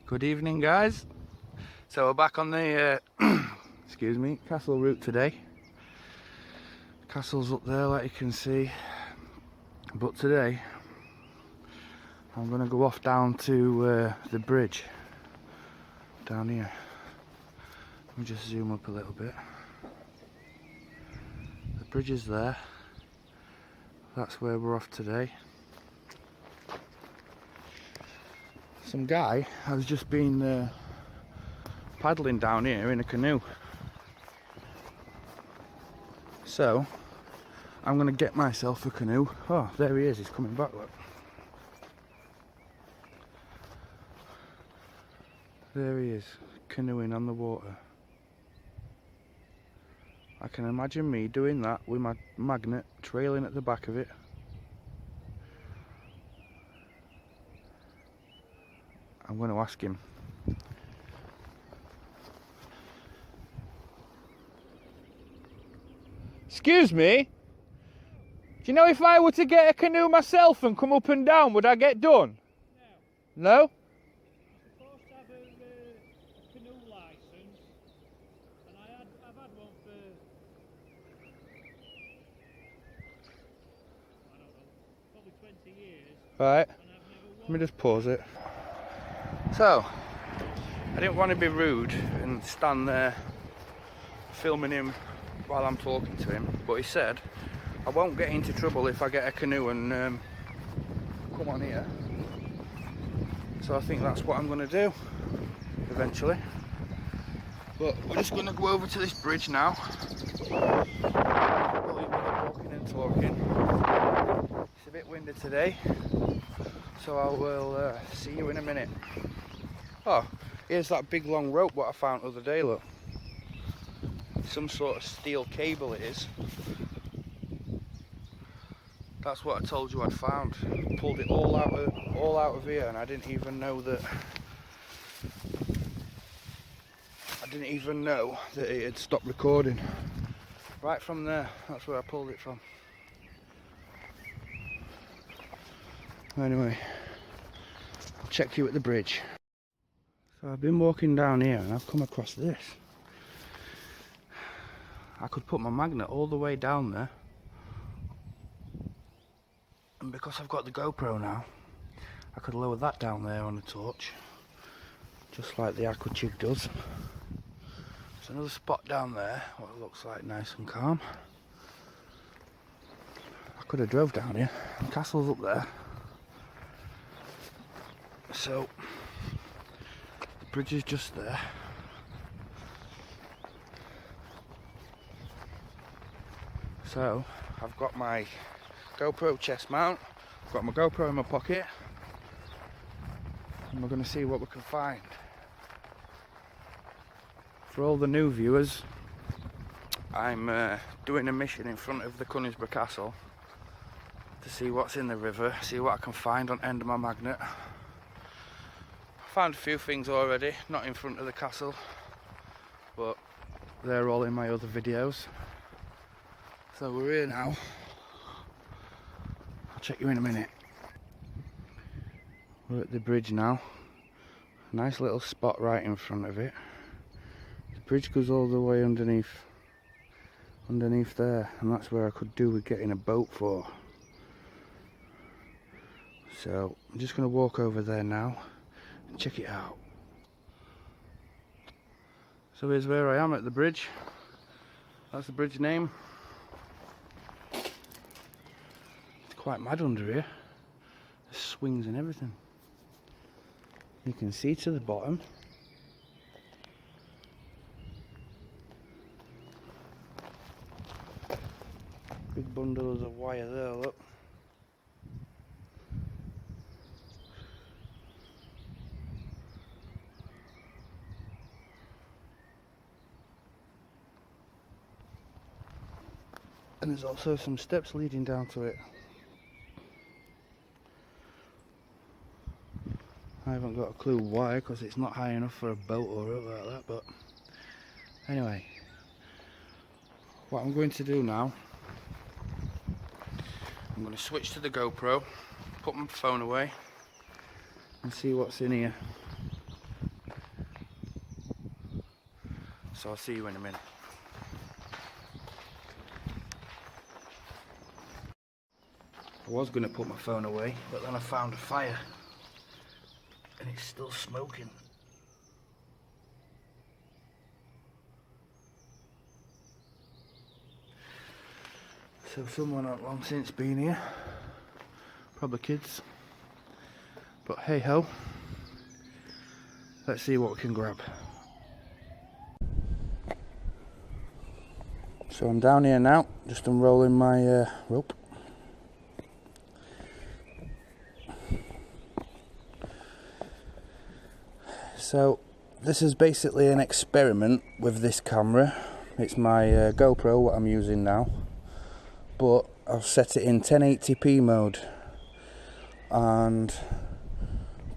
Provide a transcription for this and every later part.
Good evening, guys. So we're back on the excuse me, castle route today. Castle's up there, like you can see. But today I'm going to go off down to the bridge down here. Let me just zoom up a little bit. The bridge is there. That's where we're off today. Some guy has just been paddling down here in a canoe. So I'm going to get myself a canoe. Oh, there he is, he's coming back, look. There he is, canoeing on the water. I can imagine me doing that with my magnet trailing at the back of it. I'm going to ask him. Excuse me? Do you know if I were to get a canoe myself and come up and down, would I get done? No? You're supposed to have a canoe license, and I've had one for, I don't know, probably 20 years. Right. And I've never Let me just pause it. So, I didn't want to be rude and stand there filming him while I'm talking to him, but he said I won't get into trouble if I get a canoe and come on here. So I think that's what I'm going to do eventually. But we're just going to go over to this bridge now. Probably walking and talking. It's a bit windy today, so I will see you in a minute. Oh, here's that big long rope what I found the other day, look. Some sort of steel cable it is. That's what I told you I'd found. Pulled it all out of here, and I didn't even know that it had stopped recording. Right from there, that's where I pulled it from. Anyway, I'll check you at the bridge. So I've been walking down here and I've come across this. I could put my magnet all the way down there, and because I've got the GoPro now, I could lower that down there on a torch, just like the aqua jig does. There's another spot down there, what looks like nice and calm. I could have drove down here. The castle's up there, so the bridge is just there. So I've got my GoPro chest mount, I've got my GoPro in my pocket, and we're going to see what we can find. For all the new viewers, I'm doing a mission in front of the Konigsberg Castle to see what's in the river, see what I can find on end of my magnet. I found a few things already, not in front of the castle, but they're all in my other videos. So we're here now. I'll check you in a minute. We're at the bridge now. Nice little spot right in front of it. The bridge goes all the way underneath there, and that's where I could do with getting a boat for. So I'm just going to walk over there now and check it out. So here's where I am at the bridge. That's the bridge name. Quite mad under here. There's swings and everything. You can see to the bottom. Big bundles of wire there, look. And there's also some steps leading down to it. I haven't got a clue why, because it's not high enough for a boat or anything like that, but anyway, what I'm going to do now, I'm going to switch to the GoPro, put my phone away and see what's in here. so I'll see you in a minute. I was going to put my phone away, but then I found a fire and it's still smoking. So someone not long since been here, probably kids, but hey ho, let's see what we can grab. So I'm down here now, just unrolling my rope. So this is basically an experiment with this camera. It's my GoPro, what I'm using now, but I've set it in 1080p mode and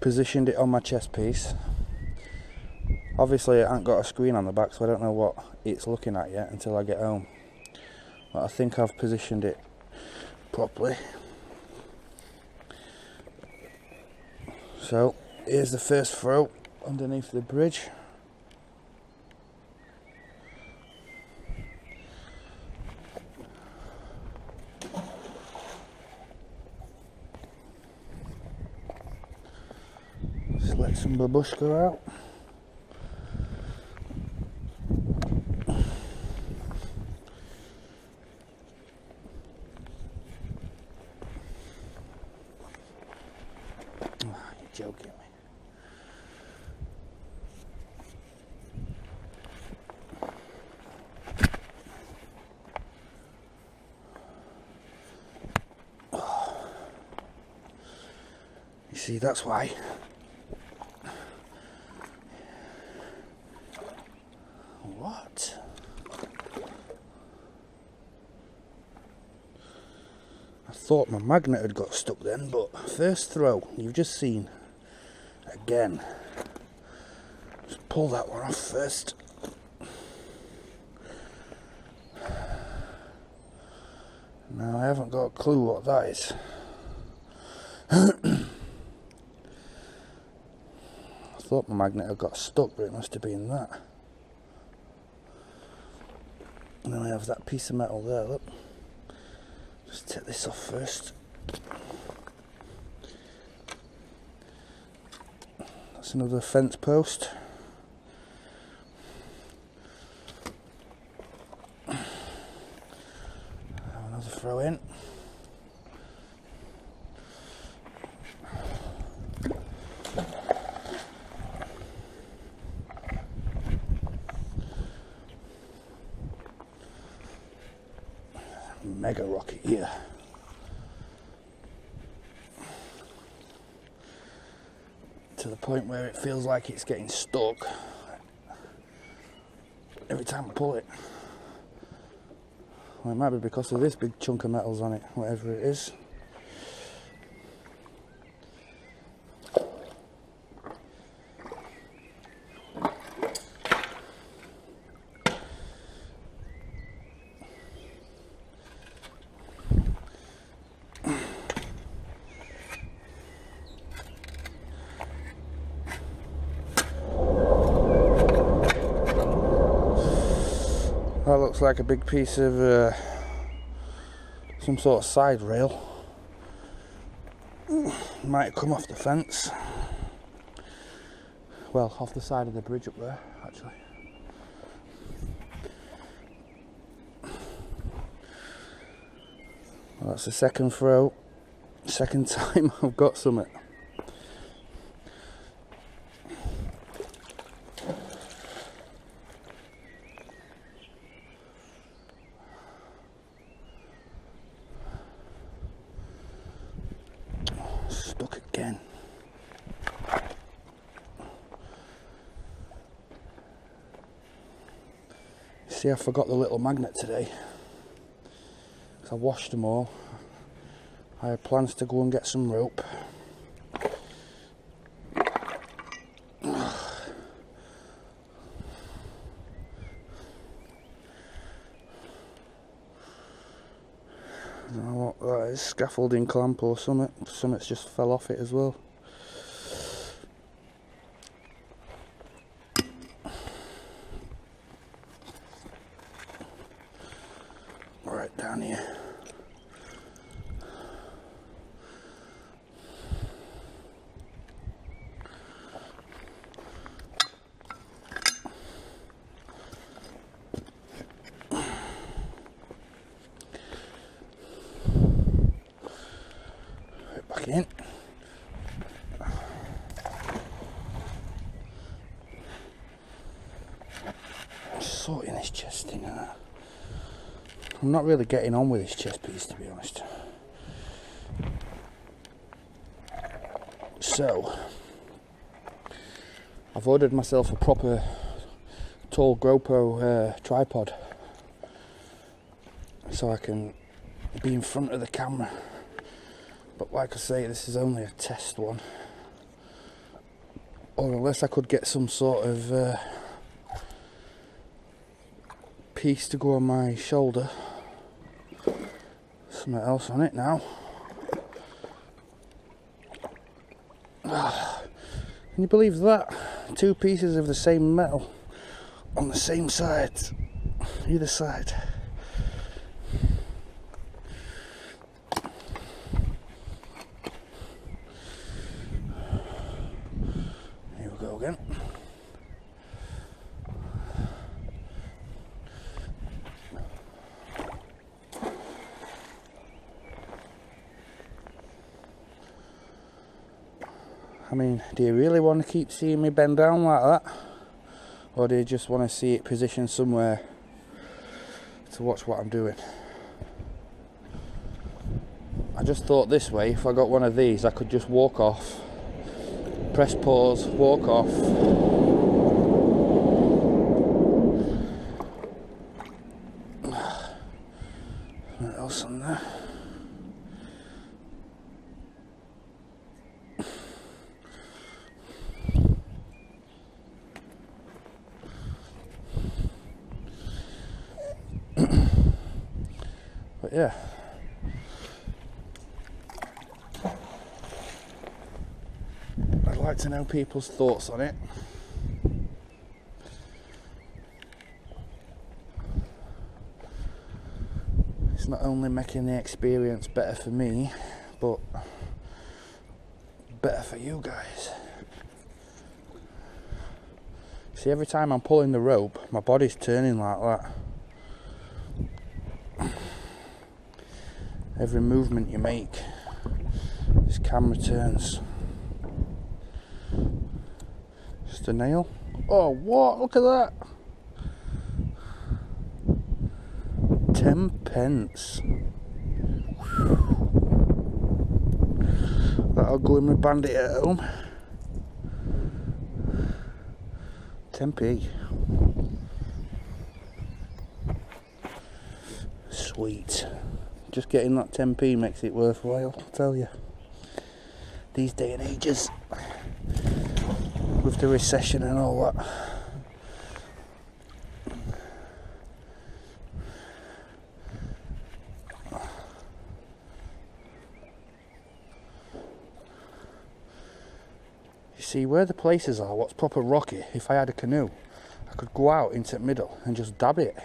positioned it on my chest piece. Obviously it ain't got a screen on the back, so I don't know what it's looking at yet until I get home, but I think I've positioned it properly. So here's the first throw underneath the bridge. Just let some babushka out. Oh, you're joking me. You see, that's why. What? I thought my magnet had got stuck then, but first throw, you've just seen. Again. Just pull that one off first. Now I haven't got a clue what that is. I thought my magnet had got stuck, but it must have been that. And then I have that piece of metal there, look. Just take this off first. That's another fence post. Another throw in. Mega rocket here. To the point where it feels like it's getting stuck every time I pull it. Well, it might be because of this big chunk of metals on it, whatever it is. That looks like a big piece of some sort of side rail. Might have come off the fence. Well, off the side of the bridge up there, actually. Well, that's the second throw. Second time I've got something. Stuck again. See, I forgot the little magnet today. I washed them all. I had plans to go and get some rope. I don't know what that is, scaffolding clamp or something. Something's just fell off it as well. back in. Sorting this chest thing out. I'm not really getting on with this chest piece, to be honest. So I've ordered myself a proper tall GoPro tripod so I can be in front of the camera, but like I say, this is only a test one, or unless I could get some sort of piece to go on my shoulder, something else on it now. Can you believe that? 2 pieces of the same metal on the same side, either side. Here we go again. I mean, do you really want to keep seeing me bend down like that? Or do you just want to see it positioned somewhere to watch what I'm doing? I just thought this way, if I got one of these, I could just walk off, press pause, walk off. What else on there? But yeah, I'd like to know people's thoughts on it. It's not only making the experience better for me, but better for you guys. See, every time I'm pulling the rope, my body's turning like that. Every movement you make, this camera turns. Just a nail. Oh, what? Look at that. 10 pence. That'll go in my bandit at home. 10p. Sweet. Just getting that 10p makes it worthwhile, I'll tell you. These day and ages, with the recession and all that. You see, where the places are, what's proper rocky, if I had a canoe, I could go out into the middle and just dab it.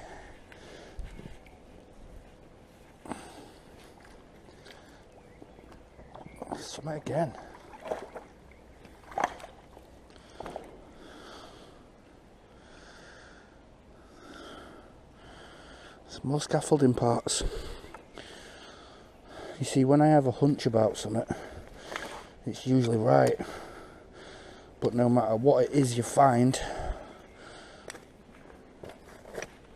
Something again. Some more scaffolding parts. You see, when I have a hunch about something, it's usually right. But no matter what it is you find,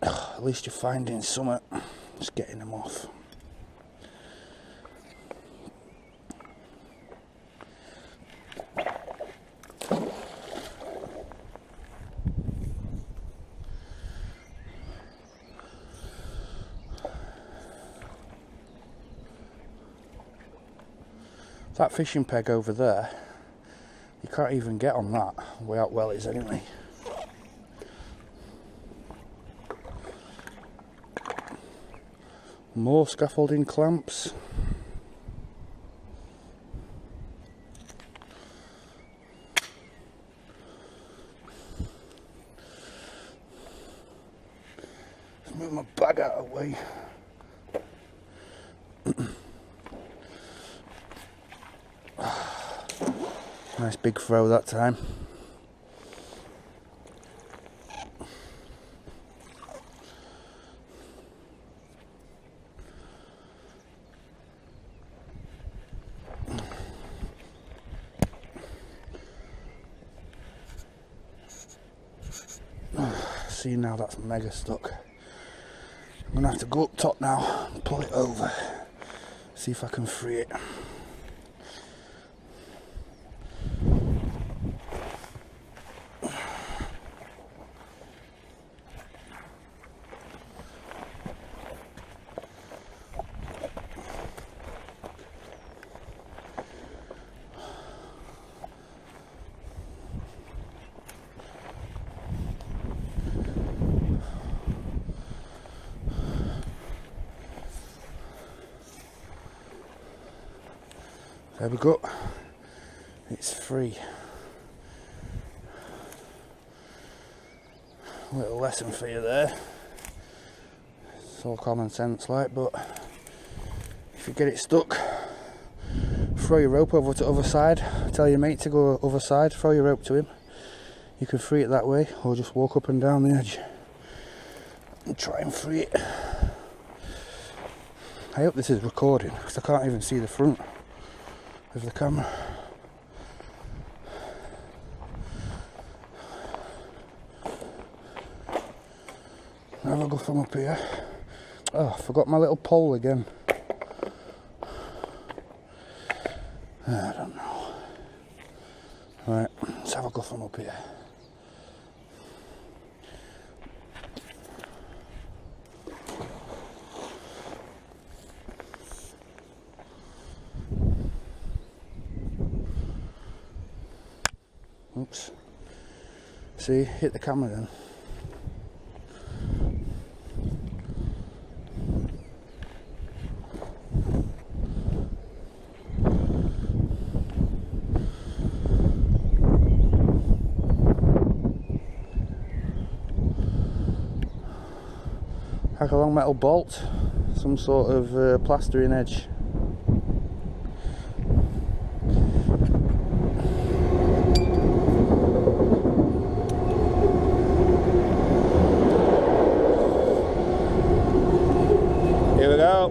at least you're finding something. Just getting them off. That fishing peg over there, you can't even get on that, the way out well it is anyway. More scaffolding clamps. Let's move my bag out of the way. Nice big throw that time. see now that's mega stuck. I'm gonna have to go up top now and pull it over, see if I can free it. There we go, it's free. A little lesson for you there. It's all common sense like, but if you get it stuck, throw your rope over to the other side, tell your mate to go other side, throw your rope to him. You can free it that way, or just walk up and down the edge and try and free it. I hope this is recording, because I can't even see the front of the camera. Have a go from up here. Oh, I forgot my little pole again. I don't know. Right, let's have a go from up here. Oops. See, hit the camera then. Like a long metal bolt, some sort of plastering edge. Here we go.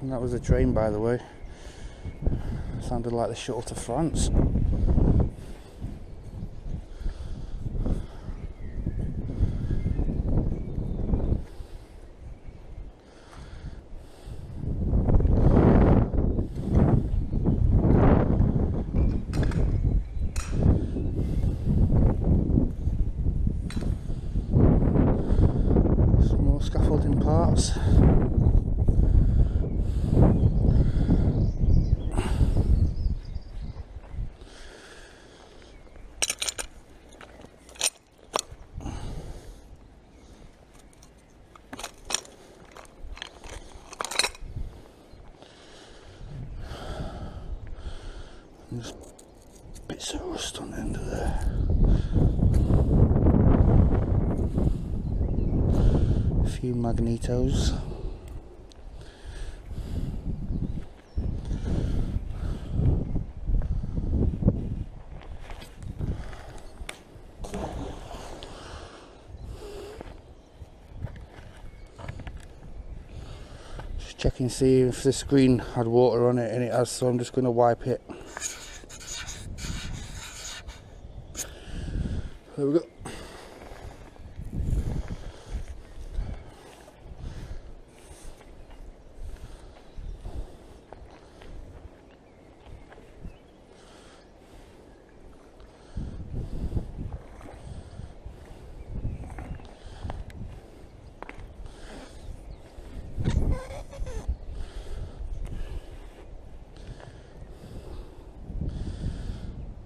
And that was a train, by the way. Sounded like the shuttle to France. Some more scaffolding parts. Just bits of rust on the end of there. A few magnetos. Just checking, see if the screen had water on it, and it has, so I'm just going to wipe it. There we go.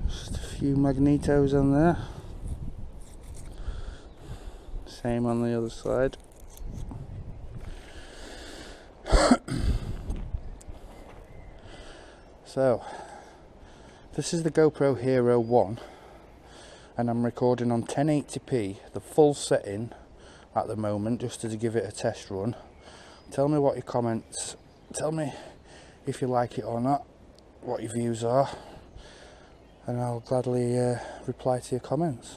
Just a few magnetos on there. Same on the other side. So, this is the GoPro Hero 1 and I'm recording on 1080p, the full setting at the moment, just to give it a test run. Tell me what your comments, tell me if you like it or not, what your views are, and I'll gladly reply to your comments.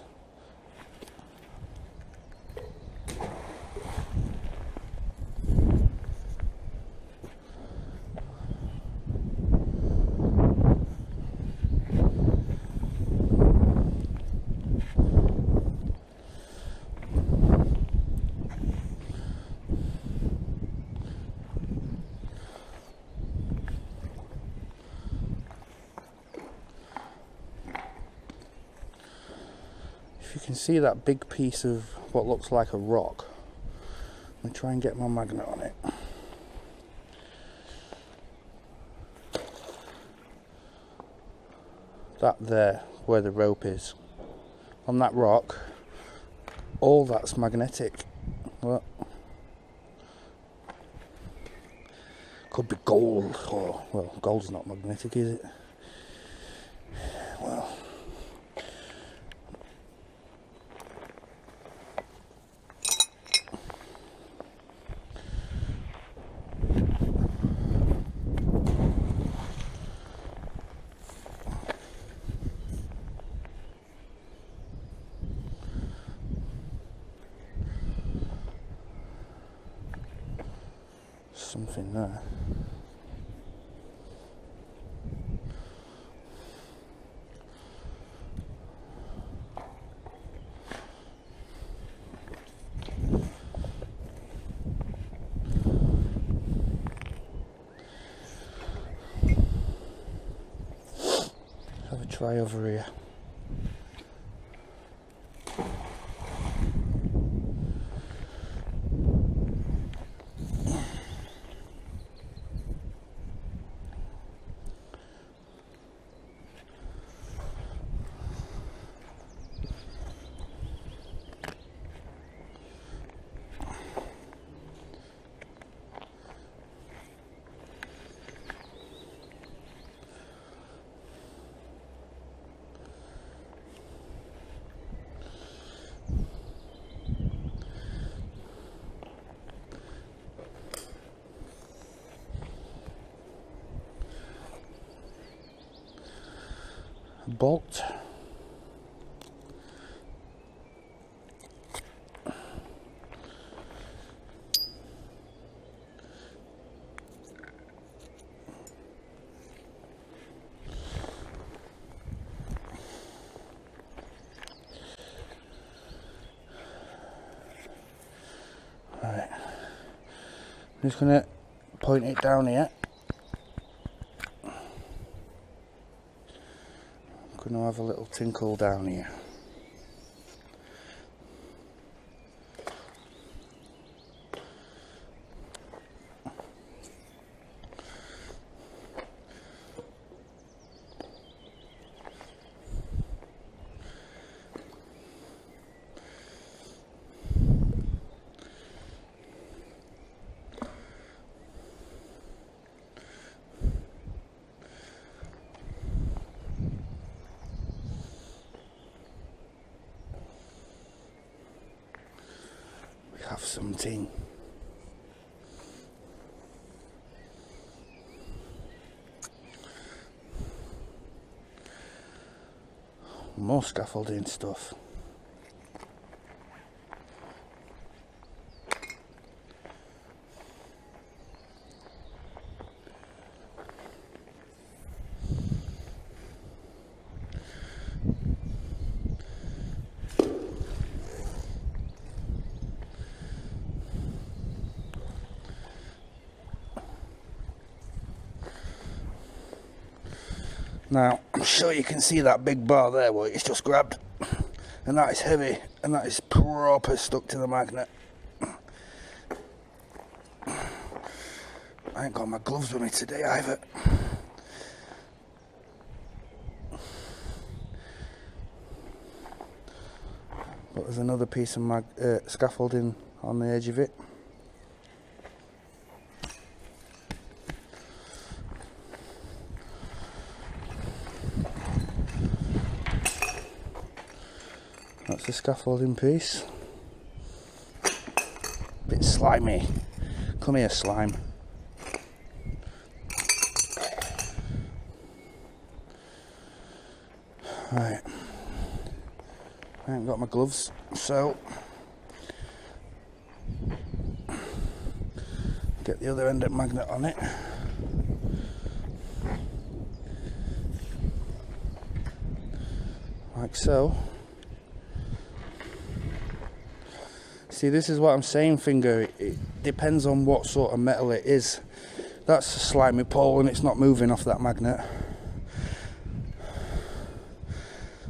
If you can see that big piece of what looks like a rock, I'm going to try and get my magnet on it. That there, where the rope is, on that rock, all that's magnetic. What? Could be gold, or, well, gold's not magnetic, is it? Well, something there. Have a try over here. Bolt. Right. I'm just gonna point it down here. I'm gonna have a little tinkle down here. Have something. More scaffolding stuff. Now, I'm sure you can see that big bar there, what it's just grabbed. And that is heavy, and that is proper stuck to the magnet. I ain't got my gloves with me today either. But there's another piece of scaffolding on the edge of it. That's the scaffolding piece. Bit slimy. Come here, slime. Right. I haven't got my gloves, so get the other end of the magnet on it. Like so. See, this is what I'm saying, finger. It depends on what sort of metal it is. That's a slimy pole and it's not moving off that magnet.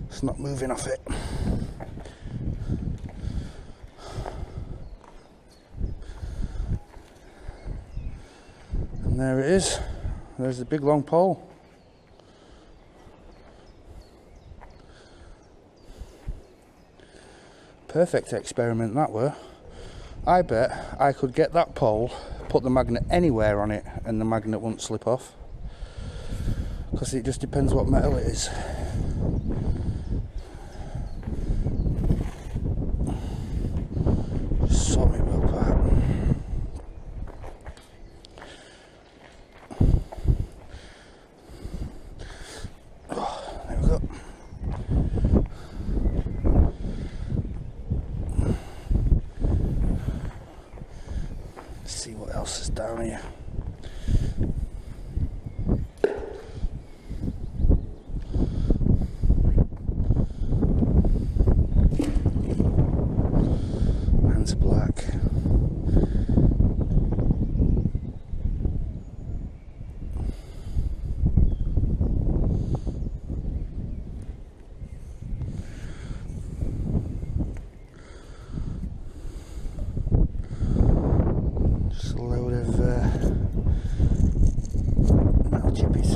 It's not moving off it. there it is. There's the big long pole. Perfect experiment that were. I bet I could get that pole, put the magnet anywhere on it, and the magnet won't slip off. Because it just depends what metal it is. Just saw me rope that. Oh, there we go. Let's see what else is down here. Hands are black. Just a load of metal chippies.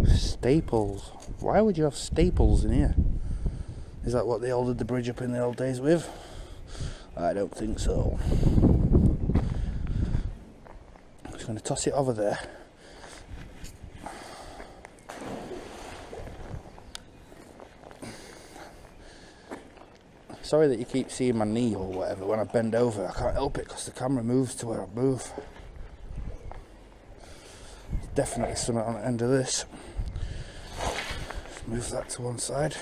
Staples. Why would you have staples in here? Is that what they ordered the bridge up in the old days with? I don't think so. I'm just going to toss it over there. Sorry that you keep seeing my knee or whatever when I bend over. I can't help it because the camera moves to where I move. There's definitely something on the end of this. Just move that to one side.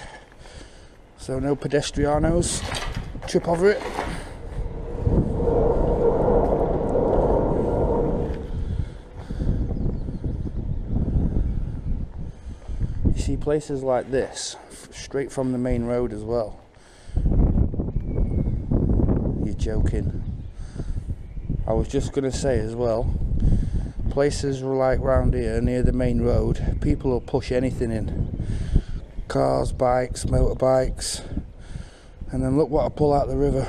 So no pedestrianos trip over it. You see places like this, straight from the main road as well. You're joking. I was just going to say as well, places like round here near the main road, people will push anything in. Cars, bikes, motorbikes, and then look what I pull out of the river.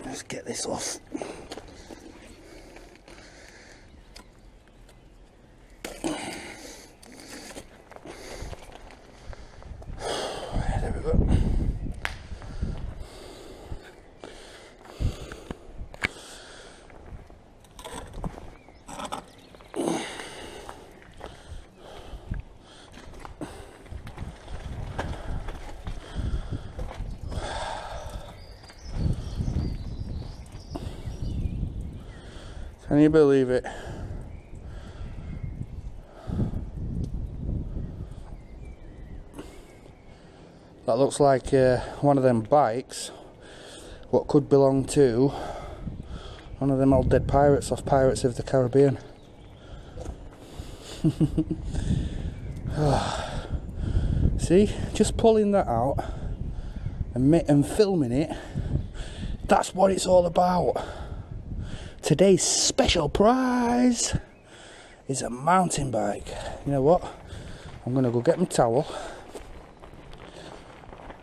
Let's get this off. There we go. Can you believe it? That looks like one of them bikes, what could belong to one of them old dead pirates off Pirates of the Caribbean. See, just pulling that out and filming it, that's what it's all about. Today's special prize is a mountain bike. You know what? I'm going to go get my towel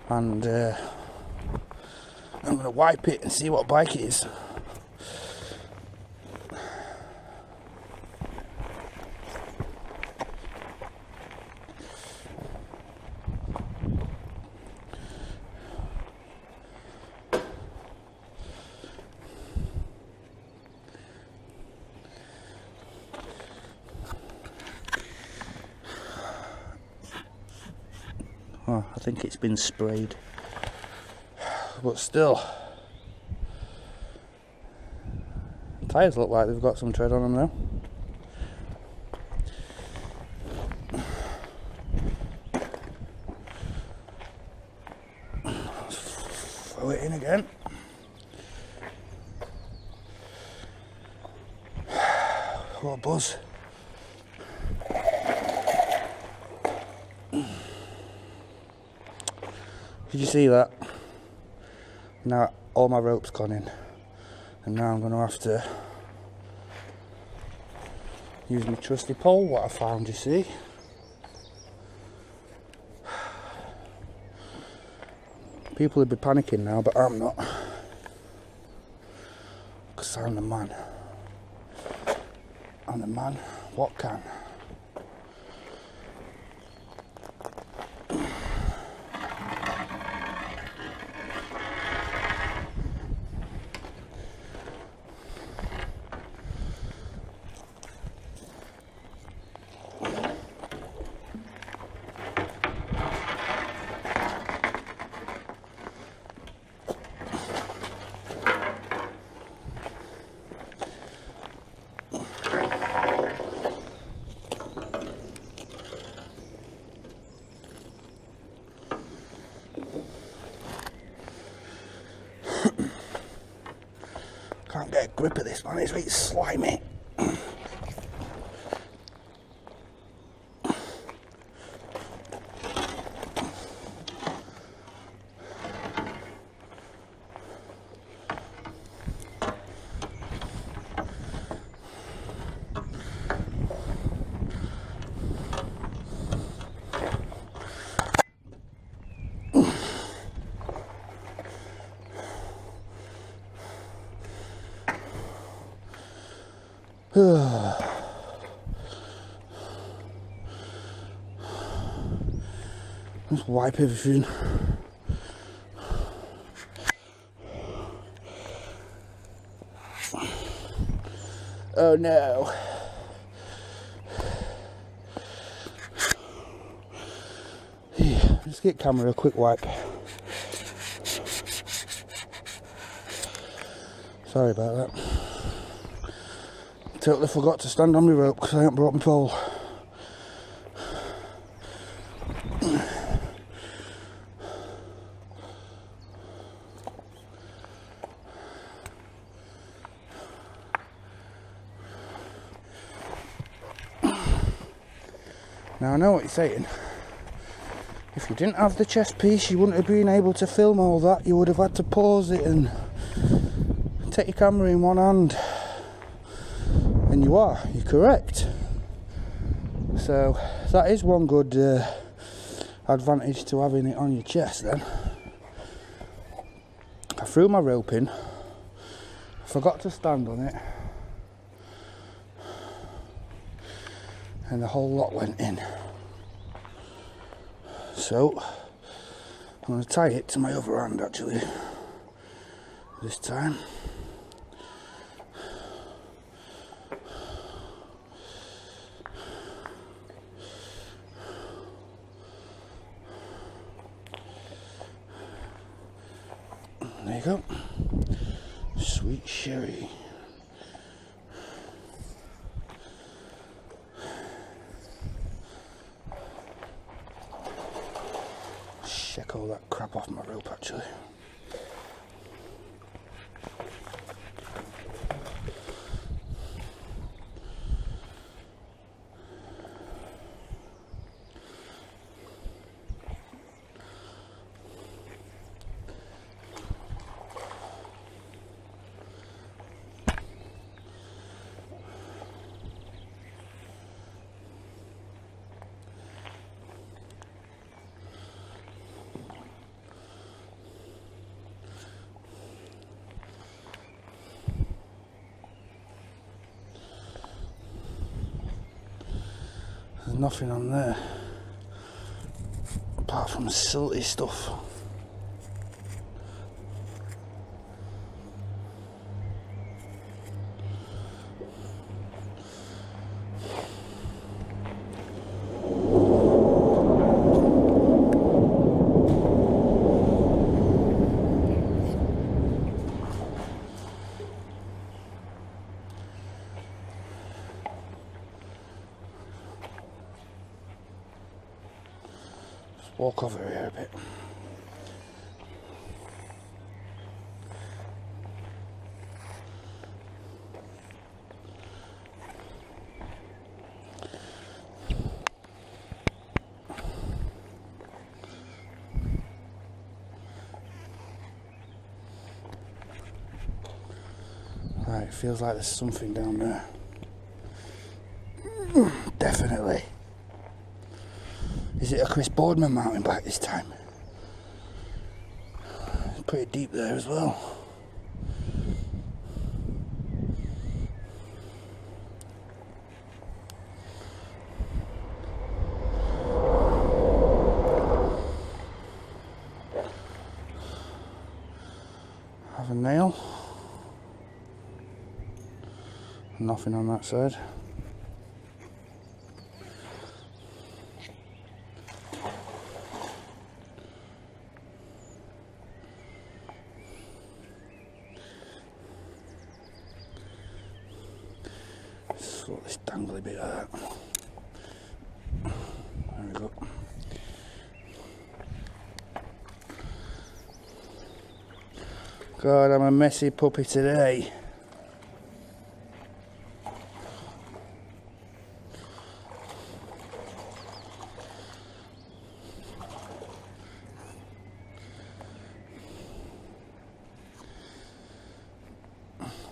and I'm going to wipe it and see what bike it is. Oh, I think it's been sprayed, but still, tyres look like they've got some tread on them now. Throw it in again. What a buzz. Did you see that? Now all my rope's gone in, and now I'm going to have to use my trusty pole, what I found, you see. People would be panicking now, but I'm not. Because I'm the man. I'm the man, what can. Can't get a grip of this, man, it's really slimy. Just wipe everything. Oh no. Let's get camera a quick wipe. Sorry about that. Totally forgot to stand on my rope because I haven't brought my pole. Now I know what you're saying. If you didn't have the chest piece, you wouldn't have been able to film all that. You would have had to pause it and take your camera in one hand. And you're correct. So that is one good advantage to having it on your chest then. I threw my rope in, forgot to stand on it, and the whole lot went in. So I'm going to tie it to my other hand actually this time. There you go. Sweet sherry. Check all that crap off my rope actually. There's nothing on there apart from silty stuff. Walk over here a bit. It feels like there's something down there. Definitely. Is it a Chris Boardman mountain bike this time? It's pretty deep there as well. Have a nail. Nothing on that side. Sort this dangly bit out. There we go. God, I'm a messy puppy today.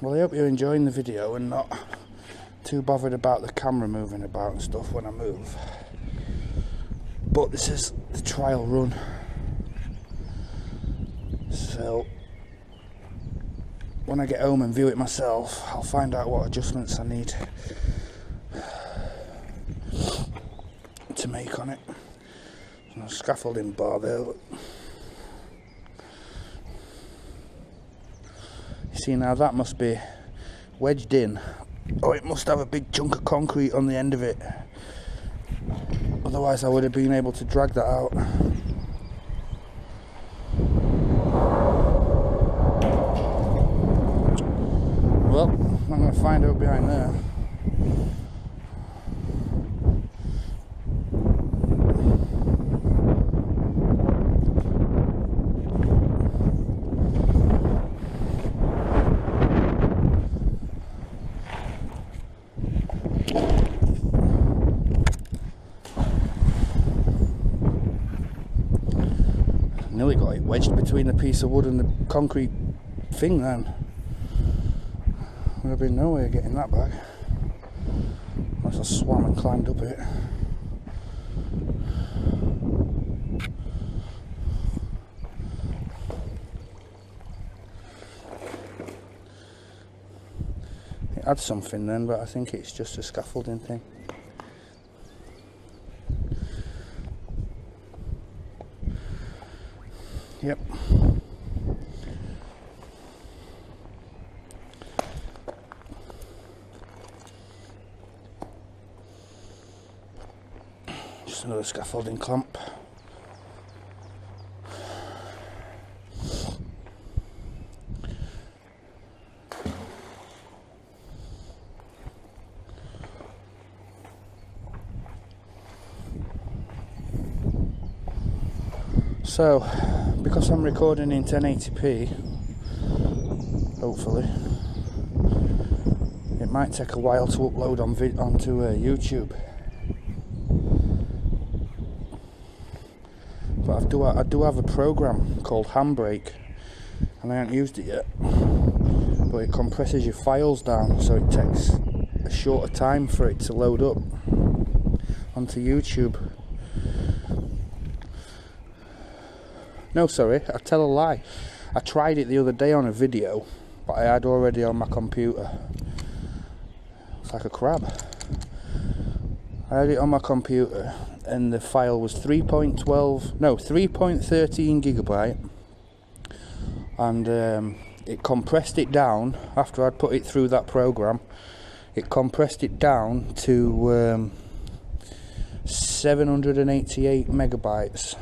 Well, I hope you're enjoying the video and not too bothered about the camera moving about and stuff when I move. But this is the trial run, so when I get home and view it myself, I'll find out what adjustments I need to make on it. There's a scaffolding bar there. Look. You see, now that must be wedged in, or it must have a big chunk of concrete on the end of it. Otherwise I would have been able to drag that out. Well, I'm going to find out behind there. Nearly got it wedged between the piece of wood and the concrete thing then. Would have been no way of getting that back. Unless I swam and climbed up it. It had something then, but I think it's just a scaffolding thing. Yep. Just another scaffolding clamp. So, because I'm recording in 1080p, hopefully, it might take a while to upload onto YouTube. But I do have a program called Handbrake, and I haven't used it yet. But it compresses your files down, so it takes a shorter time for it to load up onto YouTube. No, sorry, I tell a lie. I tried it the other day on a video, but I had already on my computer. It's like a crab. I had it on my computer, and the file was 3.13 gigabyte, and it compressed it down after I'd put it through that program. It compressed it down to 788 megabytes.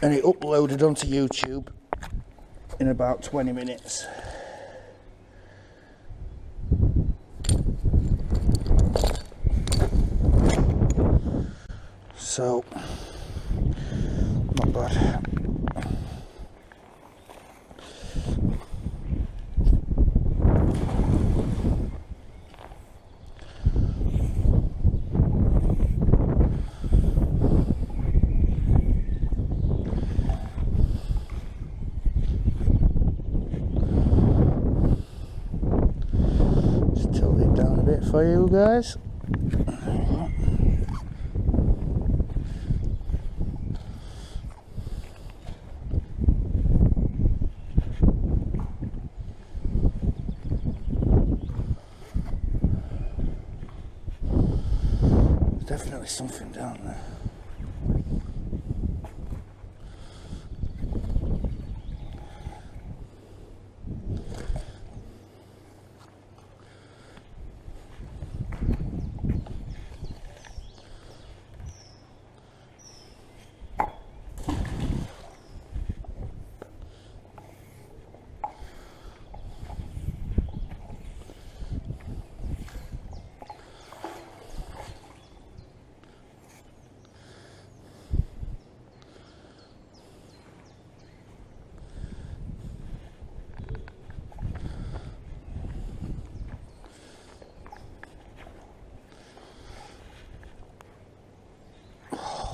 And it uploaded onto YouTube in about 20 minutes. So, not bad. down a bit for you guys. There's definitely something down there.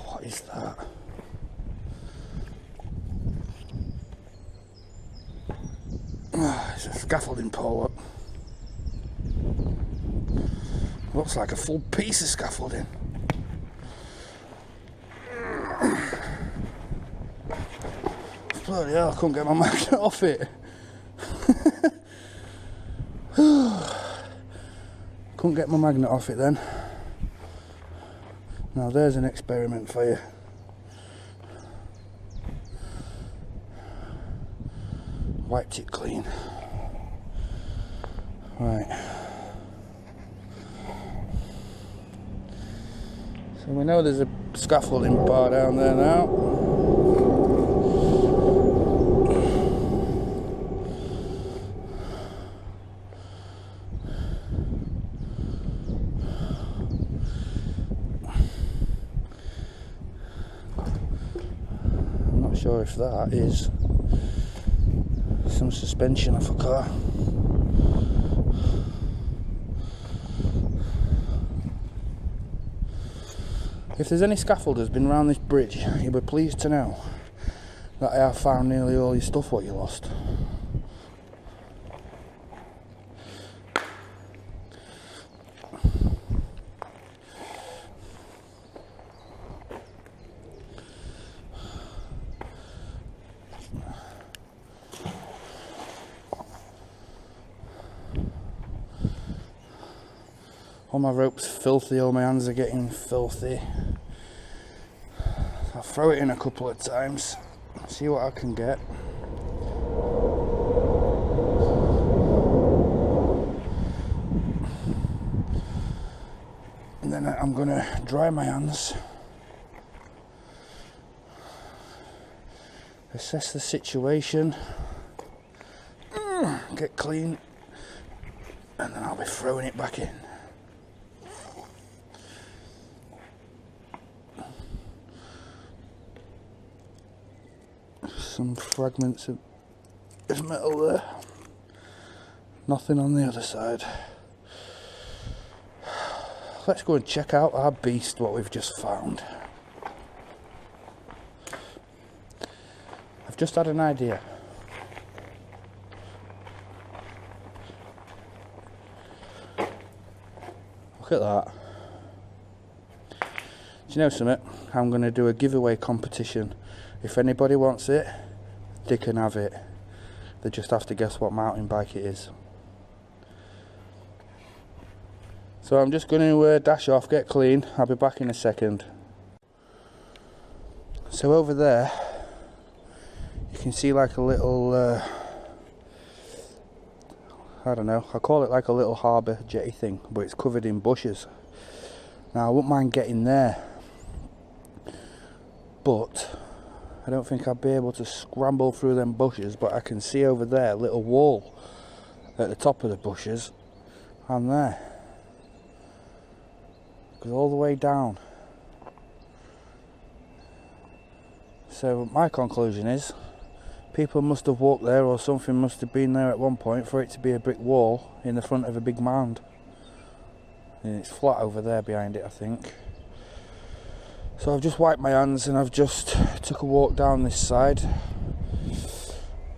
What is that? It's a scaffolding pole up. Looks like a full piece of scaffolding. Bloody hell, I couldn't get my magnet off it. Couldn't get my magnet off it then. Now there's an experiment for you. Wiped it clean. Right. So we know there's a scaffolding bar down there now. I'm not sure if that is some suspension of a car. If there's any scaffolders been around this bridge, you'll be pleased to know that I have found nearly all your stuff what you lost. All my rope's filthy, all my hands are getting filthy. I'll throw it in a couple of times, see what I can get. And then I'm gonna dry my hands, assess the situation, get clean, and then I'll be throwing it back in. Some fragments of metal there, nothing on the other side. Let's go and check out our beast, what we've just found. I've just had an idea. Look at that. Do you know something? I'm going to do a giveaway competition. If anybody wants it, they can have it. They just have to guess what mountain bike it is. So I'm just going to dash off, get clean. I'll be back in a second. So over there, you can see like a little, I don't know, I call it like a little harbour jetty thing, but it's covered in bushes. Now I wouldn't mind getting there, but I don't think I'd be able to scramble through them bushes. But I can see over there a little wall at the top of the bushes, and there goes all the way down. So my conclusion is people must have walked there, or something must have been there at one point for it to be a brick wall in the front of a big mound. And it's flat over there behind it, I think. So I've just wiped my hands and I've just took a walk down this side.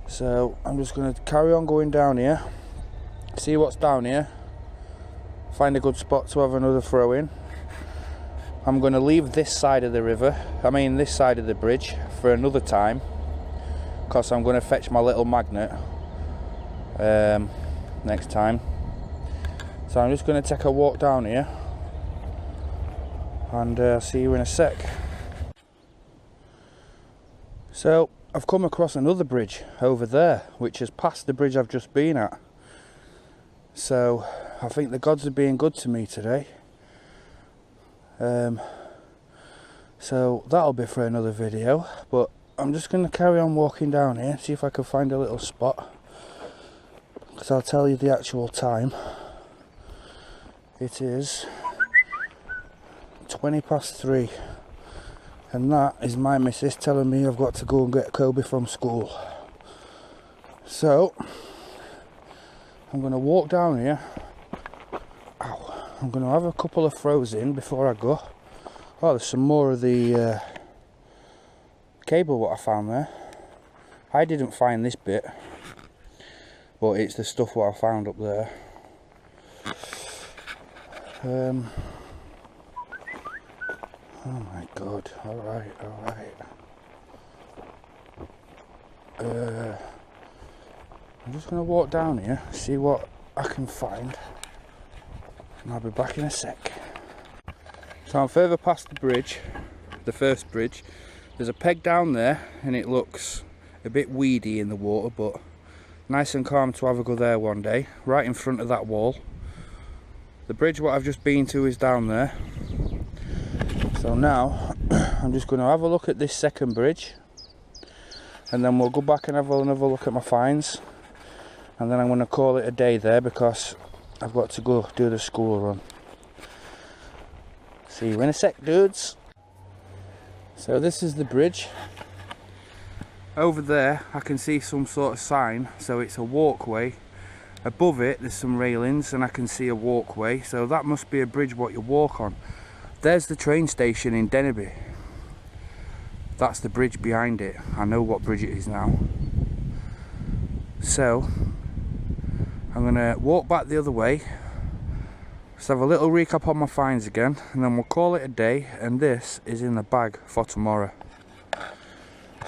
So I'm just going to carry on going down here, see what's down here, find a good spot to have another throw in. I'm going to leave this side of the river, this side of the bridge, for another time, because I'm going to fetch my little magnet next time. So I'm just going to take a walk down here, and I'll see you in a sec. So I've come across another bridge over there, which is past the bridge I've just been at. So I think the gods are being good to me today. So that'll be for another video, but I'm just going to carry on walking down here, see if I can find a little spot, because I'll tell you the actual time. It is 3:20, and that is my missus telling me I've got to go and get Kobe from school. So I'm going to walk down here. Ow. I'm going to have a couple of throws in before I go. Oh, there's some more of the cable what I found there. I didn't find this bit, but it's the stuff what I found up there. Oh my god, alright. I'm just going to walk down here, see what I can find, and I'll be back in a sec. So I'm further past the bridge, the first bridge. There's a peg down there, and it looks a bit weedy in the water, but nice and calm to have a go there one day, right in front of that wall. The bridge what I've just been to is down there. So now I'm just going to have a look at this second bridge, and then we'll go back and have another look at my finds, and then I'm going to call it a day there, because I've got to go do the school run. See you in a sec, dudes. So this is the bridge. Over there I can see some sort of sign, so it's a walkway. Above it there's some railings and I can see a walkway, so that must be a bridge what you walk on. There's the train station in Denby. That's the bridge behind it. I know what bridge it is now. So I'm gonna walk back the other way, just have a little recap on my finds again, and then we'll call it a day, and this is in the bag for tomorrow.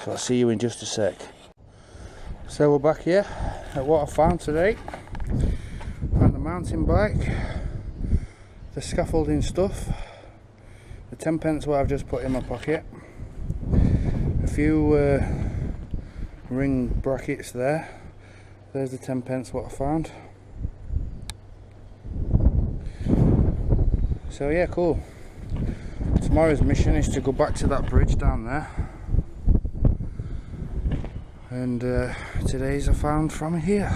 So I'll see you in just a sec. So we're back here at what I found today. Found the mountain bike, the scaffolding stuff, the 10p what I've just put in my pocket, a few ring brackets there. There's the 10p what I found. So yeah, cool. Tomorrow's mission is to go back to that bridge down there, and today's I found from here.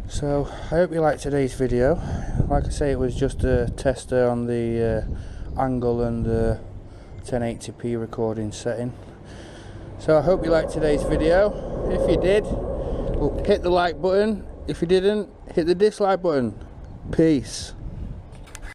So I hope you liked today's video. Like I say, it was just a tester on the angle and the 1080p recording setting. So I hope you liked today's video. If you did, well, hit the like button. If you didn't, hit the dislike button. Peace.